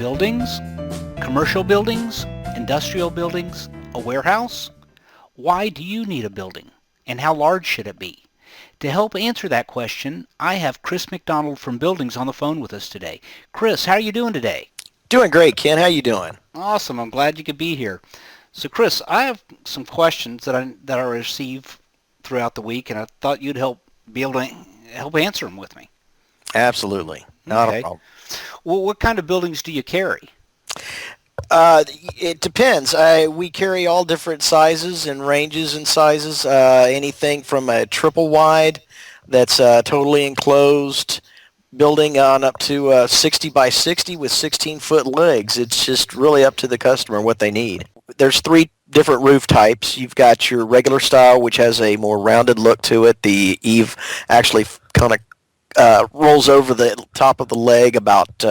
Buildings, commercial buildings, industrial buildings, a warehouse? Why do you need a building? And how large should it be? To help answer that question, I have Chris McDonald from Buildings on the phone with us today. Chris, how are you doing today? Doing great, Ken. How you doing? Awesome. I'm glad you could be here. So, Chris, I have some questions that I receive throughout the week, and I thought you'd be able to help answer them with me. Absolutely. Not a problem. Well, what kind of buildings do you carry? It depends. We carry all different sizes and ranges and sizes. Anything from a triple wide that's totally enclosed building on up to 60 by 60 with 16-foot legs. It's just really up to the customer what they need. There's three different roof types. You've got your regular style, which has a more rounded look to it. The eave actually kind of rolls over the top of the leg about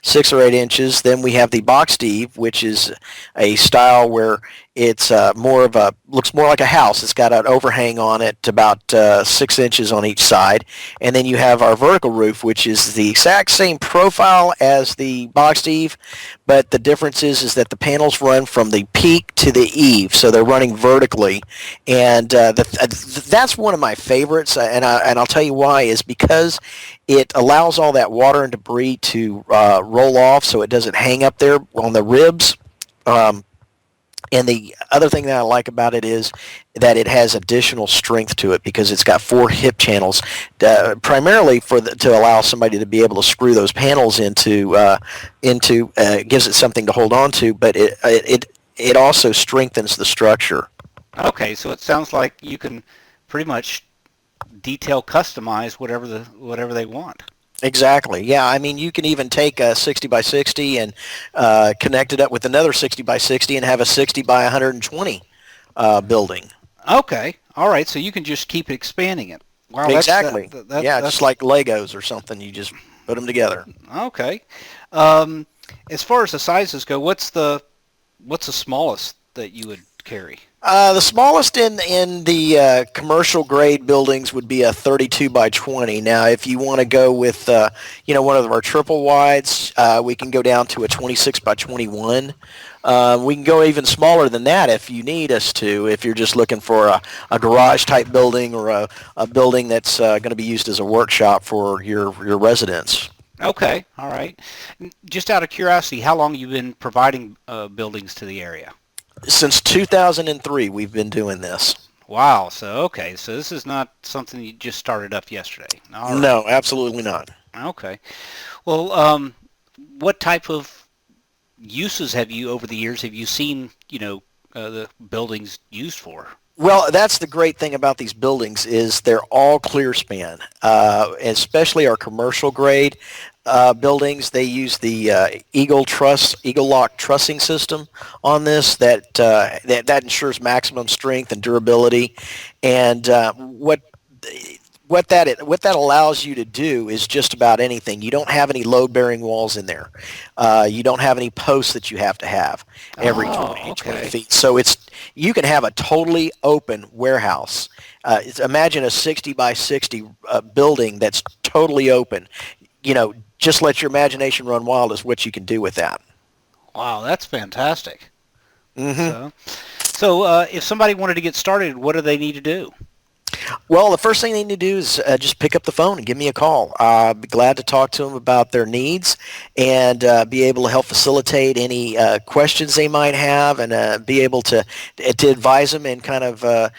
6 or 8 inches. Then we have the boxed eave, which is a style where it's looks more like a house. It's got an overhang on it about 6 inches on each side. And then you have our vertical roof, which is the exact same profile as the boxed eave, but the difference is that the panels run from the peak to the eave, so they're running vertically. And that's one of my favorites, and I'll tell you why, is because it allows all that water and debris to roll off so it doesn't hang up there on the ribs. And the other thing that I like about it is that it has additional strength to it because it's got 4 hip channels, primarily to allow somebody to be able to screw those panels into gives it something to hold on to, but it also strengthens the structure. Okay, so it sounds like you can pretty much detail customize whatever they want. Exactly. Yeah, I mean, you can even take a 60 by 60 and connect it up with another 60 by 60 and have a 60 by 120 building. Okay. All right. So you can just keep expanding it. Wow. Exactly. That's just like Legos or something. You just put them together. Okay. As far as the sizes go, what's the smallest that you would carry? The smallest in the commercial grade buildings would be a 32 by 20. Now, if you want to go with one of our triple wides, we can go down to a 26 by 21. We can go even smaller than that if you need us to. If you're just looking for a garage type building or a building that's going to be used as a workshop for your residents. Okay. All right. Just out of curiosity, how long have you been providing buildings to the area? Since 2003, we've been doing this. Wow. So this is not something you just started up yesterday. All right. No, absolutely not. Okay. Well, what type of uses over the years have you seen, the buildings used for? Well, that's the great thing about these buildings is they're all clear span, especially our commercial grade buildings. They use the Eagle Lock trussing system on this that ensures maximum strength and durability. And what that allows you to do is just about anything. You don't have any load-bearing walls in there. You don't have any posts that you have to have every 20 feet. So you can have a totally open warehouse. Imagine a 60 by 60 building that's totally open. Just let your imagination run wild as what you can do with that. Wow, that's fantastic. Mm-hmm. So if somebody wanted to get started, what do they need to do? Well, the first thing they need to do is just pick up the phone and give me a call. I'd be glad to talk to them about their needs and be able to help facilitate any questions they might have and be able to advise them and kind of,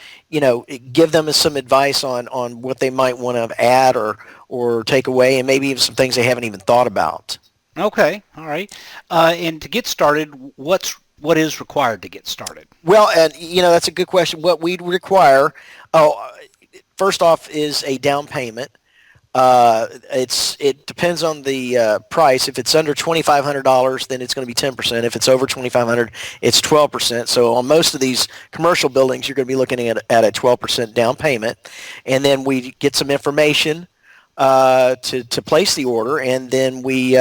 give them some advice on what they might want to add or take away and maybe even some things they haven't even thought about. Okay. All right. And to get started, what is required to get started? Well, and that's a good question. What we'd require, first off, is a down payment. It depends on the price. If it's under $2,500, then it's going to be 10%. If it's over $2,500, it's 12%. So on most of these commercial buildings, you're going to be looking at a 12% down payment, and then we get some information to place the order, and then we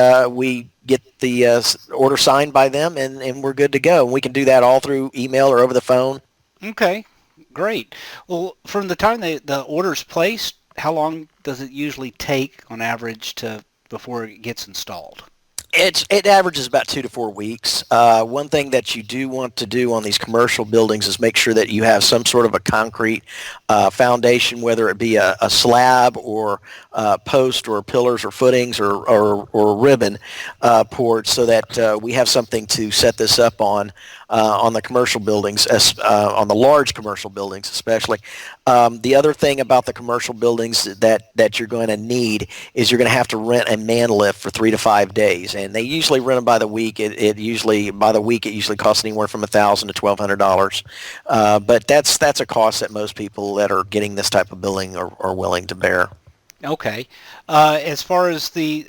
get the order signed by them, and we're good to go. And we can do that all through email or over the phone. Okay, great. Well, from the time the order's placed, how long does it usually take on average before it gets installed? It averages about 2 to 4 weeks. One thing that you do want to do on these commercial buildings is make sure that you have some sort of a concrete foundation, whether it be a slab or post or pillars or footings or ribbon poured, so that we have something to set this up on the commercial buildings, on the large commercial buildings especially. The other thing about the commercial buildings that you're going to need is you're going to have to rent a man lift for 3 to 5 days, and they usually rent them by the week. It usually costs anywhere from $1,000 to $1,200, but that's a cost that most people that are getting this type of building are willing to bear. Okay. As far as the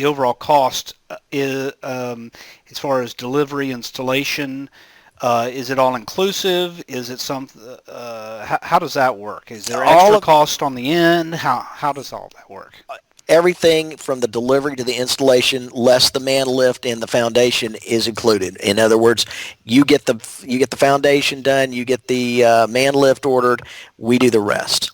overall cost is, as far as delivery, installation, is it all inclusive? Is it how does that work? Is there extra cost on the end? How does all that work? Everything from the delivery to the installation, less the man lift and the foundation, is included. In other words, you get the foundation done, you get the man lift ordered, we do the rest.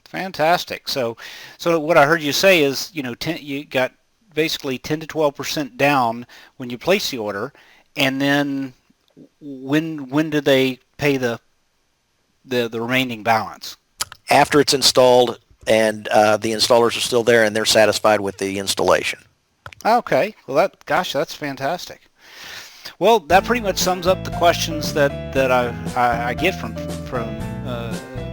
Fantastic. So what I heard you say is, you got basically 10 to 12% down when you place the order, and then when do they pay the remaining balance? After it's installed and the installers are still there and they're satisfied with the installation. Okay. Well, that's fantastic. Well, that pretty much sums up the questions that I get from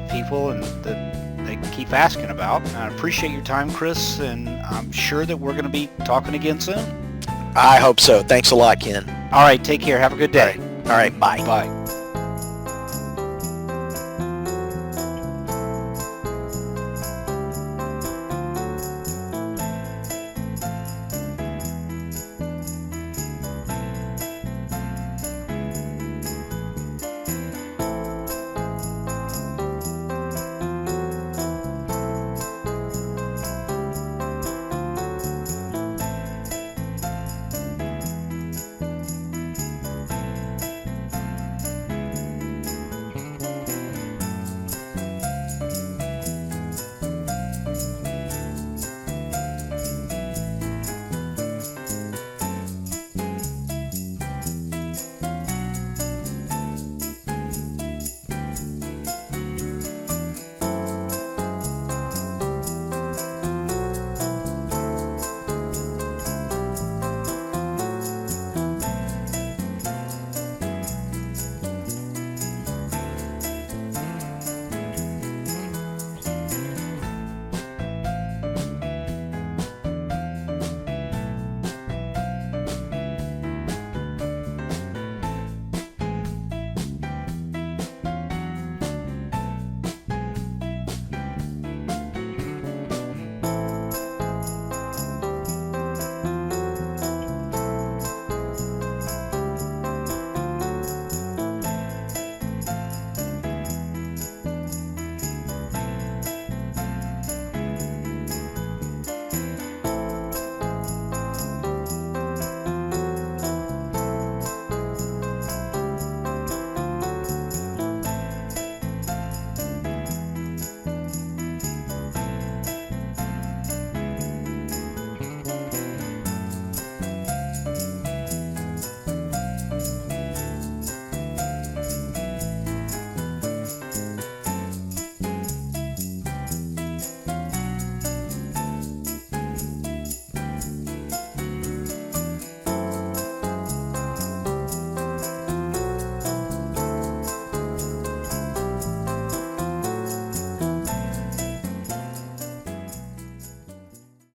people and that they keep asking about. I appreciate your time, Chris, and I'm sure that we're going to be talking again soon. I hope so. Thanks a lot, Ken. All right, take care. Have a good day. All right, bye. Bye.